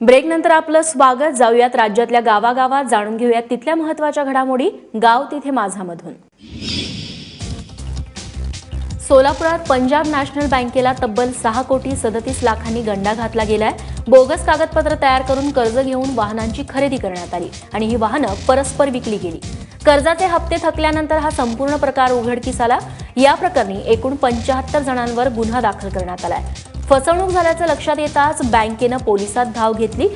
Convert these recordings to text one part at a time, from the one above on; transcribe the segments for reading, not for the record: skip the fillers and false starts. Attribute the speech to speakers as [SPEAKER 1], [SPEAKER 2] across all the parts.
[SPEAKER 1] Break नंतर आपलं स्वागत. जाऊयात राज्यातल्या गावागावात, जाणून घेऊयात तिथल्या महत्त्वाच्या घडामोडी गाव तिथे माझामधून. सोलापुरात पंजाब नॅशनल बँकेला तब्बल 6,37 लाखांनी गंडा घातला गेलाय. बोगस कागदपत्र तयार करून कर्ज घेऊन वाहनांची खरेदी करण्यात आली आणि ही वाहनं परस्पर विकली गेली. कर्जाचे हप्ते थकल्यानंतर हा संपूर्ण प्रकार उघडकीस आला. या प्रकरणी एकूण 75 जणांवर गुन्हा दाखल करण्यात आलाय. फसवणूक झाल्याचं लक्षात येताच बँकेनं पोलिसात धाव घेतली.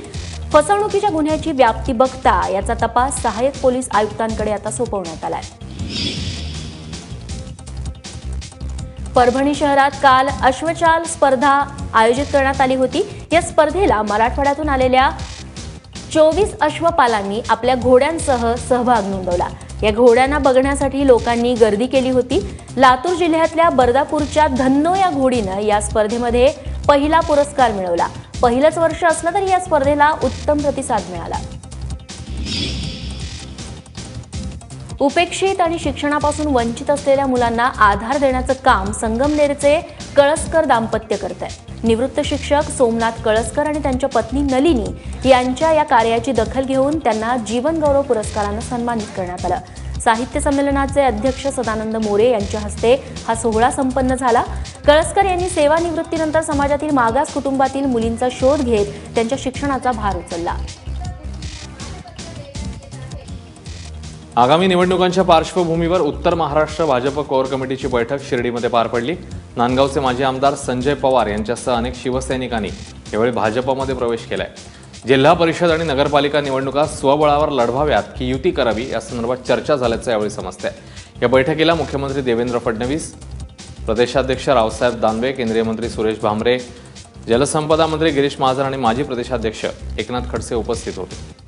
[SPEAKER 1] फसवणुकीच्या गुन्ह्याची व्याप्ती बघता याचा तपास सहाय्यक पोलीस आयुक्तांकडे आता सोपवण्यात आलाय. परभणी शहरात काल अश्वचाल स्पर्धा आयोजित करण्यात आली होती. या स्पर्धेला मराठवाड्यातून आलेल्या 24 अश्वपालांनी आपल्या घोड्यांसह सहभाग नोंदवला. या घोड्यांना बघण्यासाठी लोकांनी गर्दी केली होती. लातूर जिल्ह्यातल्या बर्दापूरच्या धन्नो या घोडीनं या स्पर्धेमध्ये पहिला पुरस्कार मिळवला. पहिलंच वर्ष असलं तरी या स्पर्धेला उत्तम प्रतिसाद मिळाला. उपेक्षित आणि शिक्षणापासून वंचित असलेल्या मुलांना आधार देण्याचं काम संगमनेरचे कळसकर दाम्पत्य करत आहे. निवृत्त शिक्षक सोमनाथ कळसकर आणि त्यांच्या पत्नी नलिनी यांच्या या कार्याची दखल घेऊन त्यांना जीवन गौरव पुरस्कारानं सन्मानित करण्यात आलं. साहित्य संमेलनाचे अध्यक्ष सदानंद मोरे यांच्या हस्ते हा सोहळा संपन्न झाला. कळसकर यांनी सेवानिवृत्तीनंतर समाजातील मागास कुटुंबातील मुलींचा शोध घेत त्यांच्या शिक्षणाचा भार उचलला.
[SPEAKER 2] आगामी निवडणुकांच्या पार्श्वभूमीवर उत्तर महाराष्ट्र भाजप कोर कमिटीची बैठक शिर्डीमध्ये पार पडली. नांदगावचे माजी आमदार संजय पवार यांच्यासह अनेक शिवसैनिकांनी यावेळी भाजपमध्ये प्रवेश केलाय. जिल्हा परिषद आणि नगरपालिका निवडणुका स्वबळावर लढवाव्यात की युती करावी या संदर्भात चर्चा झाल्याचं यावेळी समजतंय. या बैठकीला मुख्यमंत्री देवेंद्र फडणवीस, प्रदेशाध्यक्ष रावसाहेब दानवे, केंद्रीय मंत्री सुरेश भामरे, जलसंपदा मंत्री गिरीश महाजन आणि माजी प्रदेशाध्यक्ष एकनाथ खडसे उपस्थित होते.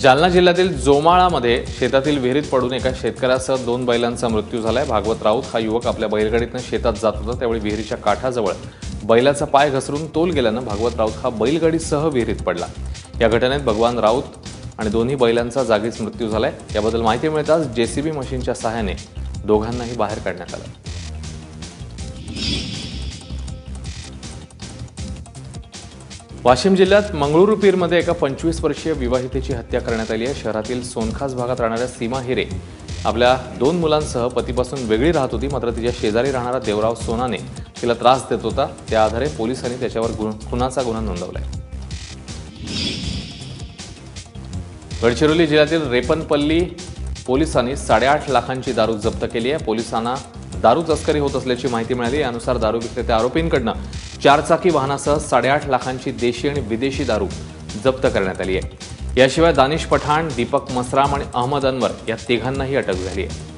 [SPEAKER 2] जालना जिल्ह्यातील जोमाळामध्ये शेतातील विहिरीत पडून एका शेतकऱ्यासह 2 बैलांचा मृत्यू झालाय. भागवत राऊत हा युवक आपल्या बैलगाडीतनं शेतात जात होता. त्यावेळी विहिरीच्या काठाजवळ बैलाचा पाय घसरून तोल गेल्यानं भागवत राऊत हा बैलगाडीसह विहिरीत पडला. या घटनेत भगवान राऊत आणि दोन्ही बैलांचा जागीच मृत्यू झालाय. याबद्दल माहिती मिळताच जेसीबी मशीनच्या सहाय्याने दोघांनाही बाहेर काढण्यात आलं. वाशिम जिल्ह्यात मंगळुरूपीरमध्ये एका 25 वर्षीय विवाहितेची हत्या करण्यात आली आहे. शहरातील सोनखास भागात राहणाऱ्या सीमा हिरे आपल्या 2 मुलांसह पतीपासून वेगळी राहत होती. मात्र तिच्या शेजारी राहणारा देवराव सोनाने तिला त्रास देत होता. त्या आधारे पोलिसांनी त्याच्यावर खुनाचा गुन्हा नोंदवलाय. गडचिरोली जिल्ह्यातील रेपनपल्ली पोलिसांनी 8.5 लाखांची दारू जप्त केली आहे. पोलिसांना दारू तस्करी होत असल्याची माहिती मिळाली. यानुसार दारू विक्रेत्या आरोपींकडनं 4 चाकी वाहनासह 8.5 लाखांची देशी आणि विदेशी दारू जप्त करण्यात आली आहे. याशिवाय दानिश पठाण, दीपक मसराम आणि अहमद अनवर या तिघांनाही अटक झाली आहे.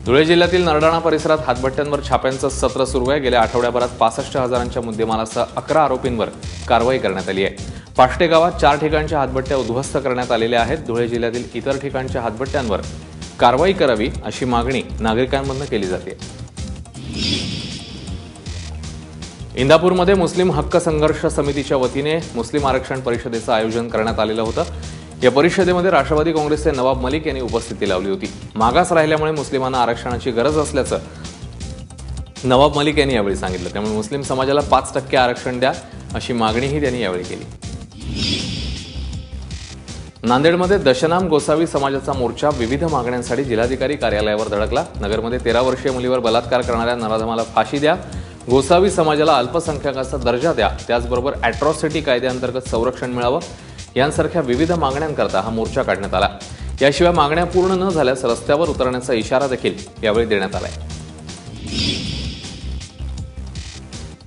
[SPEAKER 2] धुळे जिल्ह्यातील नरडाणा परिसरात हातभट्ट्यांवर छाप्यांचं सत्र सुरू आहे. गेल्या आठवड्याभरात 65,000च्या मुद्देमालासह 11 आरोपींवर कारवाई करण्यात आली आहे. पाष्टे गावात 4 ठिकाणच्या हातभट्ट्या उद्ध्वस्त करण्यात आलेल्या आहेत. धुळे जिल्ह्यातील इतर ठिकाणच्या हातभट्ट्यांवर कारवाई करावी अशी मागणी नागरिकांमधून केली जाते. इंदापूरमध्ये मुस्लिम हक्क संघर्ष समितीच्या वतीने मुस्लिम आरक्षण परिषदेचं आयोजन करण्यात आलेलं होतं. या परिषदेमध्ये राष्ट्रवादी काँग्रेसचे नवाब मलिक यांनी उपस्थिती लावली होती. मागास राहिल्यामुळे मुस्लिमांना आरक्षणाची गरज असल्याचं नवाब मलिक यांनी यावेळी सांगितलं. त्यामुळे मुस्लिम समाजाला 5% आरक्षण द्या अशी मागणीही त्यांनी यावेळी केली. नांदेडमध्ये दशनाम गोसावी समाजाचा मोर्चा विविध मागण्यांसाठी जिल्हाधिकारी कार्यालयावर धडकला. नगरमध्ये 13 वर्षीय मुलीवर बलात्कार करणाऱ्या नराधमाला फाशी द्या, गोसावी समाजाला अल्पसंख्याकाचा दर्जा द्या, त्याचबरोबर अॅट्रॉसिटी कायद्याअंतर्गत संरक्षण मिळावं यांसारख्या विविध मागण्यांकरता हा मोर्चा काढण्यात आला. याशिवाय मागण्या पूर्ण न झाल्यास रस्त्यावर उतरण्याचा इशारा देखील यावेळी देण्यात आलाय.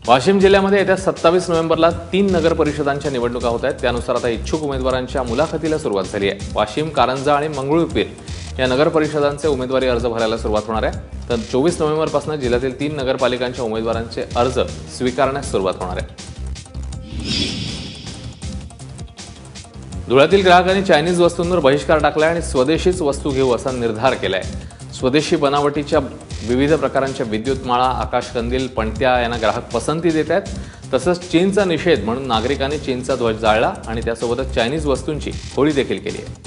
[SPEAKER 2] वाशिम जिल्ह्यामध्ये येत्या 27 नोव्हेंबरला 3 नगर परिषदांच्या निवडणुका होत आहेत. त्यानुसार आता इच्छुक उमेदवारांच्या मुलाखतीला सुरुवात झाली आहे. वाशिम, कारंजा आणि मंगळुरूपीर या नगर परिषदांचे उमेदवारी अर्ज भरायला सुरुवात होणार आहे. तर 24 नोव्हेंबरपासून जिल्ह्यातील 3 नगरपालिकांच्या उमेदवारांचे अर्ज स्वीकारण्यास सुरुवात होणार आहे. धुळ्यातील ग्राहकांनी चायनीज वस्तूंवर बहिष्कार टाकलाय आणि स्वदेशीच वस्तू घेऊ असा निर्धार केलाय. स्वदेशी बनावटीच्या विविध प्रकारांच्या विद्युत माळा, आकाशकंदील, पणत्या यांना ग्राहक पसंती देत आहेत. तसंच चीनचा निषेध म्हणून नागरिकांनी चीनचा ध्वज जाळला आणि त्यासोबतच चायनीज वस्तूंची होळी देखील केली आहे.